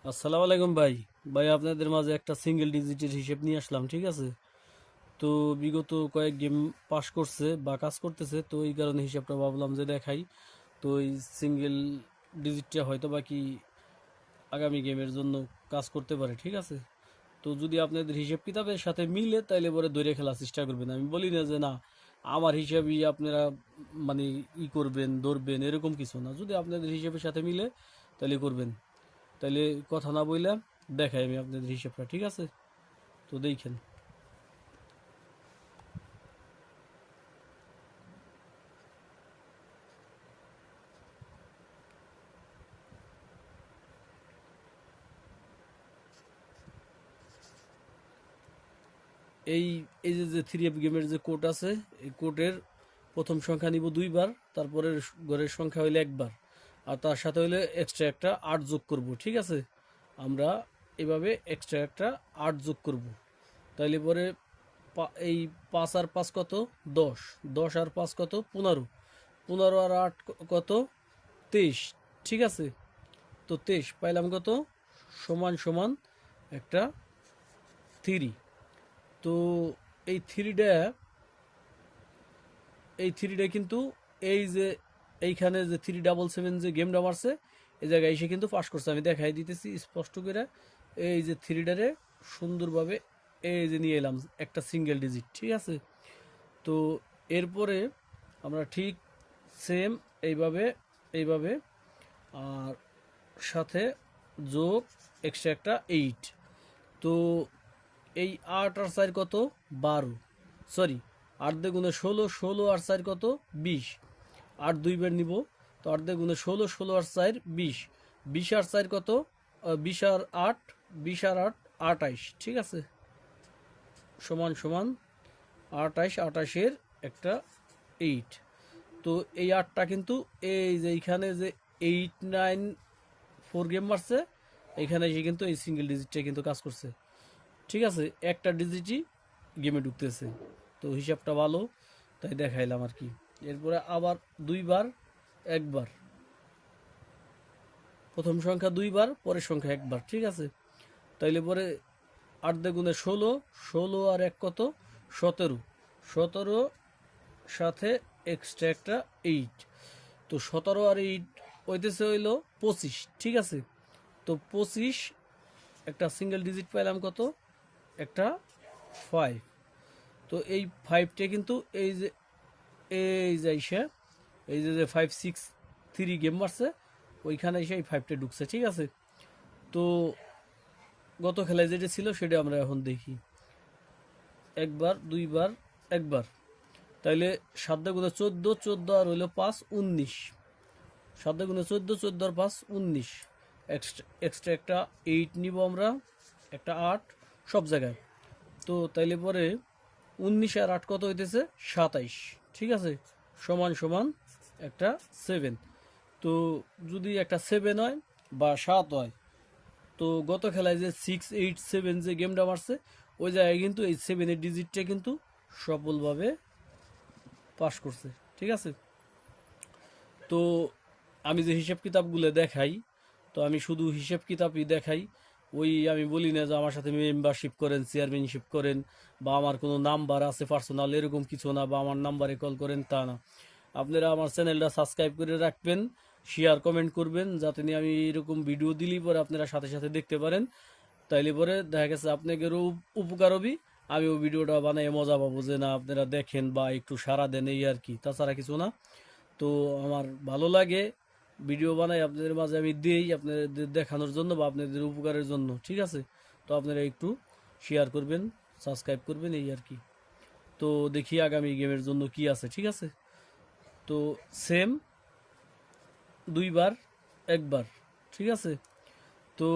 আসসালামু আলাইকুম ভাই। ভাই আপনাদের মাঝে একটা সিঙ্গেল ডিজিটের হিসেব নিয়ে আসলাম, ঠিক আছে? তো বিগত কয়েক গেম পাস করছে বা কাজ করতেছে, তো এই কারণে হিসাবটা ভাবলাম যে দেখাই। তো এই সিঙ্গেল ডিজিটটা হয়তো বা কি আগামী গেমের জন্য কাজ করতে পারে, ঠিক আছে? তো যদি আপনাদের হিসেব কিতাবের সাথে মিলে তাইলে পরে ধরে খেলার চেষ্টা করবেন। আমি বলি না যে না আমার হিসাবই আপনারা মানে করবেন ধরবেন, এরকম কিছু না। যদি আপনাদের হিসেবের সাথে মিলে তাহলে করবেন। তাইলে কথা না বইলা দেখাই আমি আপনাদের হিসাবটা, ঠিক আছে? তো দেখেন। এই এই যে থ্রি এফ গেমের যে কোড আছে, এই কোডের প্রথম সংখ্যা নিব দুইবার, তারপরে ঘরের সংখ্যা হইলে একবার, আর তার সাথে হইলে এক্সট্রা একটা আট যোগ করব, ঠিক আছে? আমরা এভাবে এক্সট্রা একটা আট যোগ করব। তাইলে পরে এই 5 আর 5 কত? 10। 10 আর 5 কত? 15। 15 আর 8 কত? 23। ঠিক আছে? তো 23 পাইলাম কত? সমান সমান একটা থ্রি। তো এই থ্রিটা কিন্তু এই যে এইখানে যে 377 যে গেমটা মারছে, এই জায়গায় এসে কিন্তু পাস করছে। আমি দেখাই দিতেছি স্পষ্ট করে। এই যে থ্রিটারে সুন্দরভাবে এই যে নিয়ে এলাম একটা সিঙ্গেল ডিজিট, ঠিক আছে? তো এরপরে আমরা ঠিক সেম এইভাবে এইভাবে আর সাথে যোগ এক্সট্রা একটা 8। তো এই 8 আর 4 কত? 12। সরি, 8 × 16, 16 আর 4 কত? 20। 8 দুইবার নিব, তো 8 × 16, 16 আর 4 20। 20 আর 4 কত? 20 আর 8, 20 আর 8 28, ঠিক আছে? সমান সমান 28, 28-এর একটা 8। তো এই 8টা কিন্তু এই যে এইখানে যে 8 9 4 গেম মারছে, এইখানে এসে কিন্তু এই সিঙ্গেল ডিজিটটা কিন্তু কাজ করছে, ঠিক আছে? একটা ডিজিটই গেমে ঢুকতেছে। তো হিসাবটা ভালো, তাই দেখাইলাম আর কি। এরপরে আবার দুইবার একবার, প্রথম সংখ্যা দুইবার, পরের সংখ্যা একবার, ঠিক আছে? তাইলে পরে 8 × 16, 16 আর 1 কত? 17। 17 সাথে এক্সট্রা একটা 8। তো 17 আর 8 হইতেছে হইলো 25, ঠিক আছে? তো 25 একটা সিঙ্গেল ডিজিট পাইলাম কত? একটা 5। তো এই 5টা কিন্তু এই যে এসে এই যে 5 6 3 গেম মারছে, ওইখানে এসে এই 5টা ঢুকছে, ঠিক আছে? তো গত খেলায় যেটা ছিল সেটা আমরা এখন দেখি। একবার দুইবার একবার, তাইলে 7 × 14, 14 আর হইলো 5 19। 7 × 14, 14 আর 5 19। এক্সট্রা একটা 8 নিব আমরা, একটা 8 সব জায়গায়। তো তাইলে পরে 19 আর 8 কত হইতেছে? 27, ঠিক আছে? সমান সমান একটা 7। তো যদি একটা 7 হয় বা 7 হয়, তো গত খেলায় যে 6 8 7 যে গেমটা মারছে, ওই জায়গায় কিন্তু এই 7-এর ডিজিটটা কিন্তু সফলভাবে পাস করছে, ঠিক আছে? তো আমি যে হিসাব কিতাবগুলো দেখাই, তো আমি শুধু হিসাব কিতাবই দেখাই। ওই আমি বলি না যে আমার সাথে মেম্বারশিপ করেন, চেয়ারম্যানশিপ করেন, বা আমার কোনো নাম্বার আছে পার্সোনাল, এরকম কিছু না, বা আমার নাম্বারে কল করেন, তা না। আপনারা আমার চ্যানেলটা সাবস্ক্রাইব করে রাখবেন, শেয়ার কমেন্ট করবেন, যাতে নিয়ে আমি এরকম ভিডিও দিলেই পরে আপনারা সাথে সাথে দেখতে পারেন। তাইলে পরে দেখা গেছে আপনাদেরও উপকার হবে, আমিও ভিডিওটা বানাই মজা পাবো যে না আপনারা দেখেন বা একটু সাড়া দেন, এই আর কি, তাছাড়া কিছু না। তো আমার ভালো লাগে ভিডিও বানাই আপনাদের মাঝে আমি দিই আপনাদের দেখানোর জন্য বা আপনাদের উপকারের জন্য, ঠিক আছে? তো আপনারা একটু শেয়ার করবেন, সাবস্ক্রাইব করবেন, এই আর কি। তো দেখি আগামী গেমের জন্য কি আছে, ঠিক আছে? তো সেম দুইবার একবার, ঠিক আছে? তো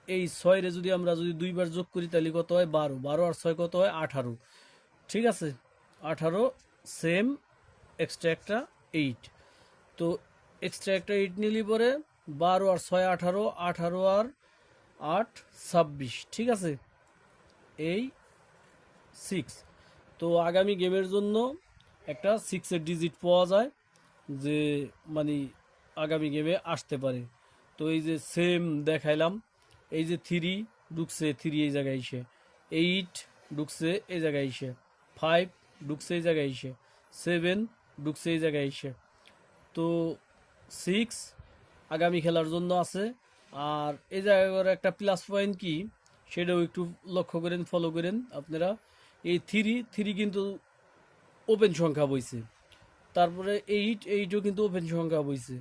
এই 6-রে যদি আমরা যদি দুইবার যোগ করি তাহলে কত হয়? 12। 12 আর 6 কত হয়? 18, ঠিক আছে? 18 সেম এক্সট্রা একটা 8। তো এক্সট্রা একটা 8 নিলি পরে 12 আর 6 18, 18 আর 8 26, ঠিক আছে? এই 6। তো আগামী গেমের জন্য একটা 6-এর ডিজিট পাওয়া যায়, যে মানে আগামী গেমে আসতে পারে। তো এই যে সেম দেখাইলাম, এই যে 3 ঢুকছে, 3 এই জায়গায় এসে, 8 ঢুকছে এই জায়গায় এসে, 5 ঢুকছে এই জায়গায় এসে, 7 ঢুকছে এই জায়গায় এসে। তো 6 আগামী খেলার জন্য আছে। আর এই জায়গার একটা প্লাস পয়েন্ট কি সেটাও একটু লক্ষ্য করেন, ফলো করেন আপনারা। এই 3 কিন্তু ওপেন সংখ্যা বইছে। তারপরে 8ও কিন্তু ওপেন সংখ্যা বইছে।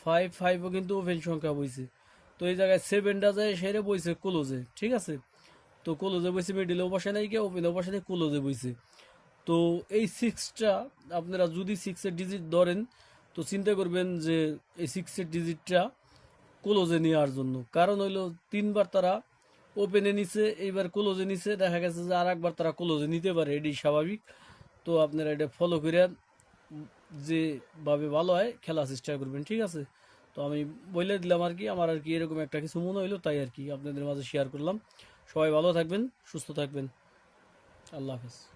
5ও কিন্তু ওপেন সংখ্যা বইছে। তো এই জায়গায় 7টা যায় সেরে বইছে ক্লোজে, ঠিক আছে। তো ক্লোজে বইছে, মিডিলেও বসে নাই, কে ওপেনেও বসে নাই, ক্লোজে বইছে। তো এই 6টা আপনারা যদি 6-এর ডিজিট ধরেন তো চিন্তা করবেন যে এই 6-এর ডিজিটটা ক্লোজে নেওয়ার জন্য। কারণ হইলো 3বার তারা ওপেনে নিছে, এইবার ক্লোজে নিছে, দেখা গেছে যে আর একবার তারা ক্লোজে নিতে পারে, এটাই স্বাভাবিক। তো আপনারা এটা ফলো করে যেভাবে ভালো হয় খেলার চেষ্টা করবেন, ঠিক আছে। তো আমি বলে দিলাম আর কি, আমার আর কি এরকম একটা কিছু মনে হইলো, তাই আর কি আপনাদের মাঝে শেয়ার করলাম। সবাই ভালো থাকবেন, সুস্থ থাকবেন। আল্লাহ হাফেজ।